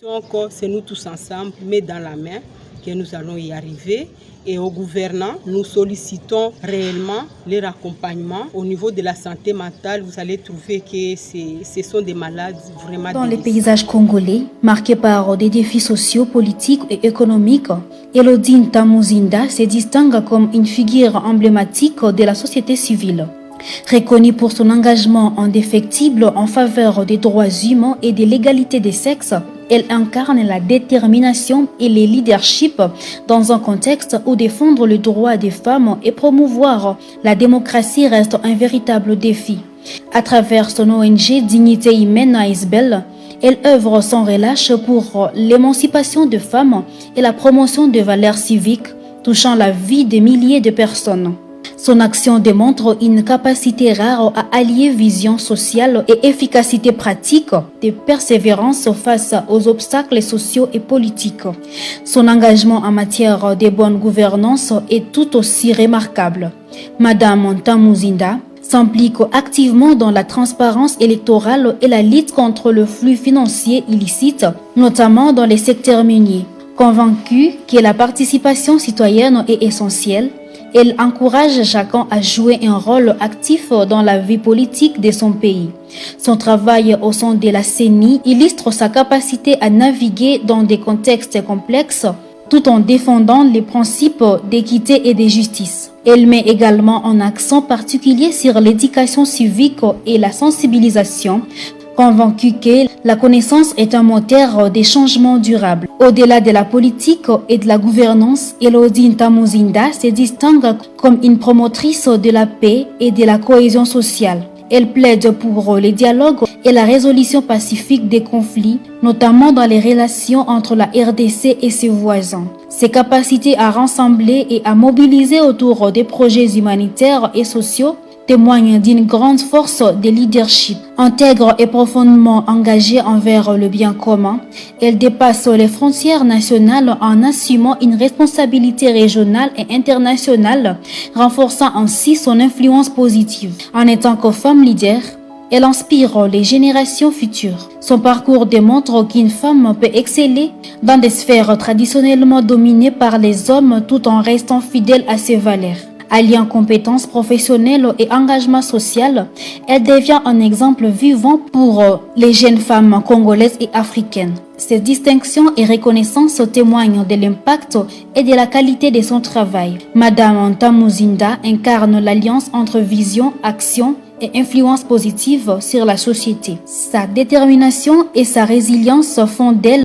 Donc, c'est nous tous ensemble, main dans la main, que nous allons y arriver. Et aux gouvernants, nous sollicitons réellement leur accompagnement. Au niveau de la santé mentale, vous allez trouver que ce sont des malades vraiment Dans les délicats. paysages congolais, marqués par des défis sociaux, politiques et économiques, Elodie Ntamuzinda se distingue comme une figure emblématique de la société civile. Reconnue pour son engagement indéfectible en faveur des droits humains et de l'égalité des sexes, elle incarne la détermination et le leadership dans un contexte où défendre les droits des femmes et promouvoir la démocratie reste un véritable défi. À travers son ONG Dignité humaine à Isbel, elle œuvre sans relâche pour l'émancipation des femmes et la promotion de valeurs civiques touchant la vie de milliers de personnes. Son action démontre une capacité rare à allier vision sociale et efficacité pratique, de persévérance face aux obstacles sociaux et politiques. Son engagement en matière de bonne gouvernance est tout aussi remarquable. Madame Ntamuzinda s'implique activement dans la transparence électorale et la lutte contre le flux financier illicite, notamment dans les secteurs miniers. Convaincue que la participation citoyenne est essentielle, elle encourage chacun à jouer un rôle actif dans la vie politique de son pays. Son travail au sein de la CENI illustre sa capacité à naviguer dans des contextes complexes tout en défendant les principes d'équité et de justice. Elle met également un accent particulier sur l'éducation civique et la sensibilisation, convaincue que la connaissance est un moteur des changements durables. Au-delà de la politique et de la gouvernance, Elodie Ntamuzinda se distingue comme une promotrice de la paix et de la cohésion sociale. Elle plaide pour le dialogue et la résolution pacifique des conflits, notamment dans les relations entre la RDC et ses voisins. Ses capacités à rassembler et à mobiliser autour des projets humanitaires et sociaux témoigne d'une grande force de leadership. Intègre et profondément engagée envers le bien commun, elle dépasse les frontières nationales en assumant une responsabilité régionale et internationale, renforçant ainsi son influence positive. En étant que femme leader, elle inspire les générations futures. Son parcours démontre qu'une femme peut exceller dans des sphères traditionnellement dominées par les hommes tout en restant fidèle à ses valeurs. Alliant compétences professionnelles et engagement social, elle devient un exemple vivant pour les jeunes femmes congolaises et africaines. Ces distinctions et reconnaissances témoignent de l'impact et de la qualité de son travail. Madame Ntamuzinda incarne l'alliance entre vision, action et influence positive sur la société. Sa détermination et sa résilience font d'elle